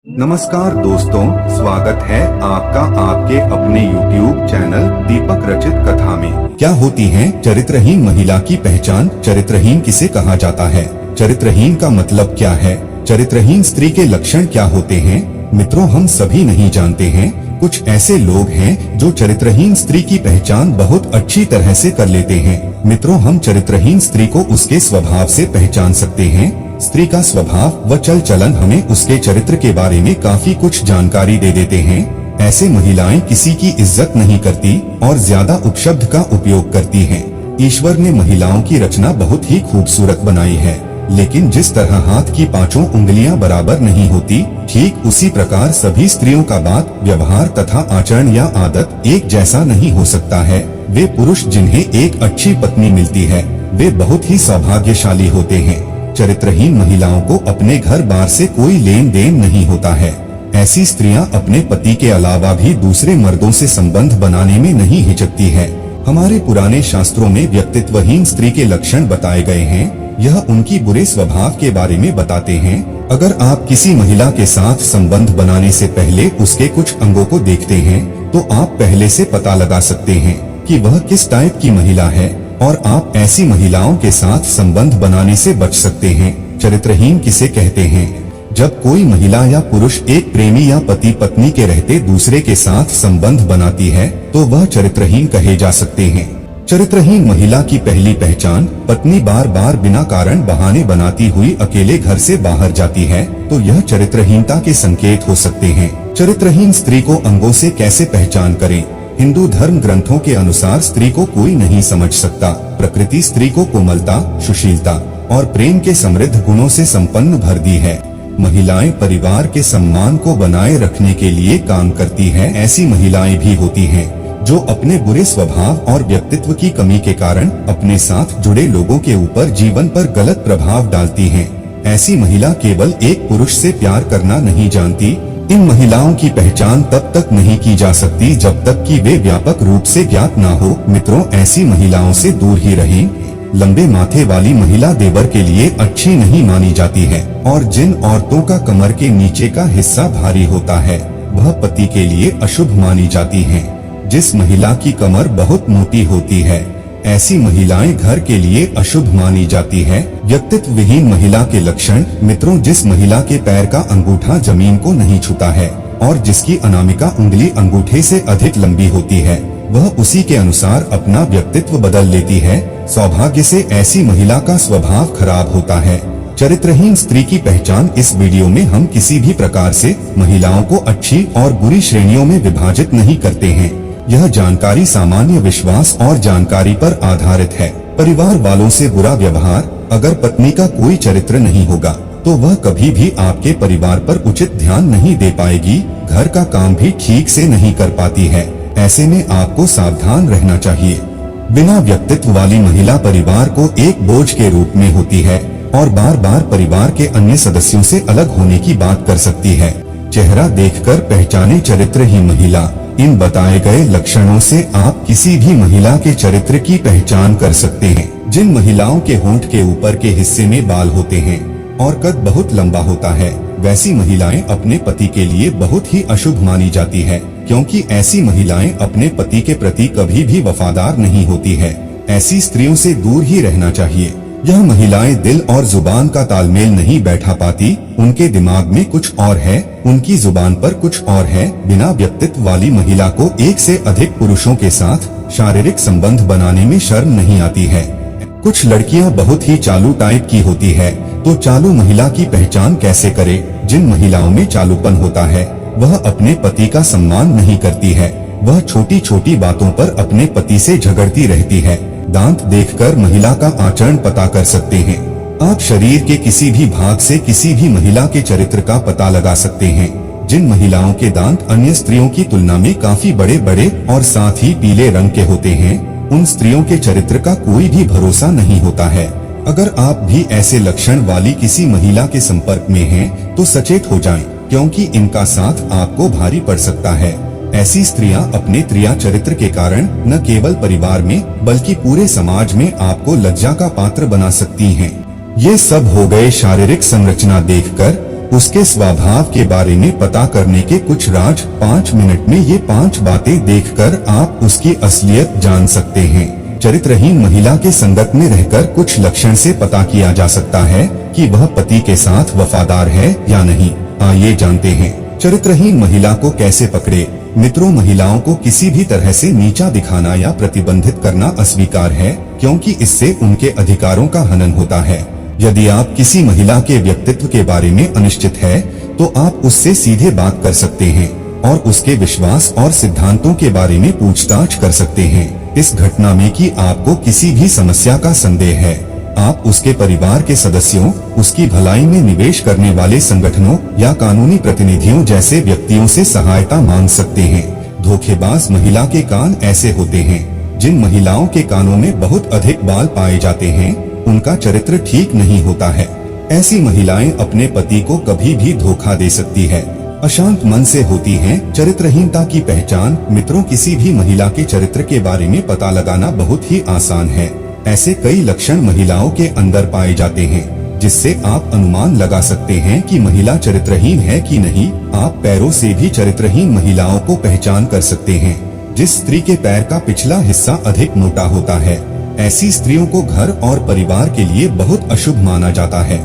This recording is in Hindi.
नमस्कार दोस्तों, स्वागत है आपका आपके अपने YouTube चैनल दीपक रचित कथा में। क्या होती है चरित्रहीन महिला की पहचान? चरित्रहीन किसे कहा जाता है? चरित्रहीन का मतलब क्या है? चरित्रहीन स्त्री के लक्षण क्या होते हैं? मित्रों, हम सभी नहीं जानते हैं। कुछ ऐसे लोग हैं जो चरित्रहीन स्त्री की पहचान बहुत अच्छी तरह से कर लेते हैं। मित्रों, हम चरित्रहीन स्त्री को उसके स्वभाव से पहचान सकते हैं। स्त्री का स्वभाव व चल चलन हमें उसके चरित्र के बारे में काफी कुछ जानकारी दे देते हैं। ऐसे महिलाएं किसी की इज्जत नहीं करती और ज्यादा उपशब्द का उपयोग करती हैं। ईश्वर ने महिलाओं की रचना बहुत ही खूबसूरत बनाई है, लेकिन जिस तरह हाथ की पांचों उंगलियां बराबर नहीं होती, ठीक उसी प्रकार सभी स्त्रियों का बात, व्यवहार तथा आचरण या आदत एक जैसा नहीं हो सकता है। वे पुरुष जिन्हें एक अच्छी पत्नी मिलती है, वे बहुत ही सौभाग्यशाली होते हैं। चरित्रहीन महिलाओं को अपने घर बार से कोई लेन देन नहीं होता है। ऐसी स्त्रियां अपने पति के अलावा भी दूसरे मर्दों से संबंध बनाने में नहीं हिचकती है। हमारे पुराने शास्त्रों में व्यक्तित्वहीन स्त्री के लक्षण बताए गए हैं। यह उनकी बुरे स्वभाव के बारे में बताते हैं। अगर आप किसी महिला के साथ संबंध बनाने से पहले उसके कुछ अंगों को देखते हैं, तो आप पहले से पता लगा सकते हैं कि वह किस टाइप की महिला है और आप ऐसी महिलाओं के साथ संबंध बनाने से बच सकते हैं। चरित्रहीन किसे कहते हैं? जब कोई महिला या पुरुष एक प्रेमी या पति पत्नी के रहते दूसरे के साथ संबंध बनाती है, तो वह चरित्रहीन कहे जा सकते हैं। चरित्रहीन महिला की पहली पहचान: पत्नी बार बार बिना कारण बहाने बनाती हुई अकेले घर से बाहर जाती है, तो यह चरित्रहीनता के संकेत हो सकते हैं। चरित्रहीन स्त्री को अंगों से कैसे पहचान करें? हिंदू धर्म ग्रंथों के अनुसार स्त्री को कोई नहीं समझ सकता। प्रकृति स्त्री को कोमलता, सुशीलता और प्रेम के समृद्ध गुणों से संपन्न भर दी है। महिलाएं परिवार के सम्मान को बनाए रखने के लिए काम करती हैं। ऐसी महिलाएं भी होती हैं जो अपने बुरे स्वभाव और व्यक्तित्व की कमी के कारण अपने साथ जुड़े लोगों के ऊपर जीवन पर गलत प्रभाव डालती हैं। ऐसी महिला केवल एक पुरुष से प्यार करना नहीं जानती। इन महिलाओं की पहचान तब तक नहीं की जा सकती जब तक कि वे व्यापक रूप से ज्ञात ना हो। मित्रों, ऐसी महिलाओं से दूर ही रहें। लंबे माथे वाली महिला देवर के लिए अच्छी नहीं मानी जाती है, और जिन औरतों का कमर के नीचे का हिस्सा भारी होता है, वह पति के लिए अशुभ मानी जाती हैं। जिस महिला की कमर बहुत मोटी होती है, ऐसी महिलाएं घर के लिए अशुभ मानी जाती है। व्यक्तित्व विहीन महिला के लक्षण: मित्रों, जिस महिला के पैर का अंगूठा जमीन को नहीं छूता है और जिसकी अनामिका उंगली अंगूठे से अधिक लंबी होती है, वह उसी के अनुसार अपना व्यक्तित्व बदल लेती है। सौभाग्य से ऐसी महिला का स्वभाव खराब होता है। चरित्रहीन स्त्री की पहचान: इस वीडियो में हम किसी भी प्रकार से महिलाओं को अच्छी और बुरी श्रेणियों में विभाजित नहीं करते हैं। यह जानकारी सामान्य विश्वास और जानकारी पर आधारित है। परिवार वालों से बुरा व्यवहार: अगर पत्नी का कोई चरित्र नहीं होगा, तो वह कभी भी आपके परिवार पर उचित ध्यान नहीं दे पाएगी। घर का काम भी ठीक से नहीं कर पाती है। ऐसे में आपको सावधान रहना चाहिए। बिना व्यक्तित्व वाली महिला परिवार को एक बोझ के रूप में होती है और बार बार परिवार के अन्य सदस्यों से अलग होने की बात कर सकती है। चेहरा देखकर पहचाने चरित्रहीन महिला: इन बताए गए लक्षणों से आप किसी भी महिला के चरित्र की पहचान कर सकते हैं। जिन महिलाओं के होंठ के ऊपर के हिस्से में बाल होते हैं और कद बहुत लंबा होता है, वैसी महिलाएं अपने पति के लिए बहुत ही अशुभ मानी जाती है, क्योंकि ऐसी महिलाएं अपने पति के प्रति कभी भी वफादार नहीं होती है। ऐसी स्त्रियों से दूर ही रहना चाहिए। यह महिलाएं दिल और जुबान का तालमेल नहीं बैठा पाती। उनके दिमाग में कुछ और है, उनकी जुबान पर कुछ और है। बिना व्यक्तित्व वाली महिला को एक से अधिक पुरुषों के साथ शारीरिक संबंध बनाने में शर्म नहीं आती है। कुछ लड़कियां बहुत ही चालू टाइप की होती है, तो चालू महिला की पहचान कैसे करें? जिन महिलाओं में चालूपन होता है, वह अपने पति का सम्मान नहीं करती है। वह छोटी छोटी बातों पर अपने पति से झगड़ती रहती है। दांत देखकर महिला का आचरण पता कर सकते हैं। आप शरीर के किसी भी भाग से किसी भी महिला के चरित्र का पता लगा सकते हैं। जिन महिलाओं के दांत अन्य स्त्रियों की तुलना में काफी बड़े बड़े और साथ ही पीले रंग के होते हैं, उन स्त्रियों के चरित्र का कोई भी भरोसा नहीं होता है। अगर आप भी ऐसे लक्षण वाली किसी महिला के संपर्क में हैं, तो सचेत हो जाएं, क्योंकि इनका साथ आपको भारी पड़ सकता है। ऐसी स्त्रियां अपने त्रिया चरित्र के कारण न केवल परिवार में बल्कि पूरे समाज में आपको लज्जा का पात्र बना सकती हैं। ये सब हो गए शारीरिक संरचना देखकर। उसके स्वभाव के बारे में पता करने के कुछ राज 5 मिनट में ये 5 बातें देखकर आप उसकी असलियत जान सकते हैं। चरित्रहीन महिला के संगत में रहकर कुछ लक्षण से पता किया जा सकता है कि वह पति के साथ वफादार है या नहीं। आइए जानते हैं चरित्रहीन महिला को कैसे पकड़े। मित्रों, महिलाओं को किसी भी तरह से नीचा दिखाना या प्रतिबंधित करना अस्वीकार है, क्योंकि इससे उनके अधिकारों का हनन होता है। यदि आप किसी महिला के व्यक्तित्व के बारे में अनिश्चित है तो आप उससे सीधे बात कर सकते हैं और उसके विश्वास और सिद्धांतों के बारे में पूछताछ कर सकते हैं। इस घटना में कि आपको किसी भी समस्या का संदेह है, आप उसके परिवार के सदस्यों, उसकी भलाई में निवेश करने वाले संगठनों या कानूनी प्रतिनिधियों जैसे व्यक्तियों से सहायता मांग सकते हैं। धोखेबाज महिला के कान ऐसे होते हैं जिन महिलाओं के कानों में बहुत अधिक बाल पाए जाते हैं, उनका चरित्र ठीक नहीं होता है। ऐसी महिलाएं अपने पति को कभी भी धोखा दे सकती है, अशांत मन से होती हैं। चरित्रहीनता की पहचान। मित्रों, किसी भी महिला के चरित्र के बारे में पता लगाना बहुत ही आसान है। ऐसे कई लक्षण महिलाओं के अंदर पाए जाते हैं जिससे आप अनुमान लगा सकते हैं कि महिला चरित्रहीन है कि नहीं। आप पैरों से भी चरित्रहीन महिलाओं को पहचान कर सकते हैं। जिस स्त्री के पैर का पिछला हिस्सा अधिक मोटा होता है, ऐसी स्त्रियों को घर और परिवार के लिए बहुत अशुभ माना जाता है।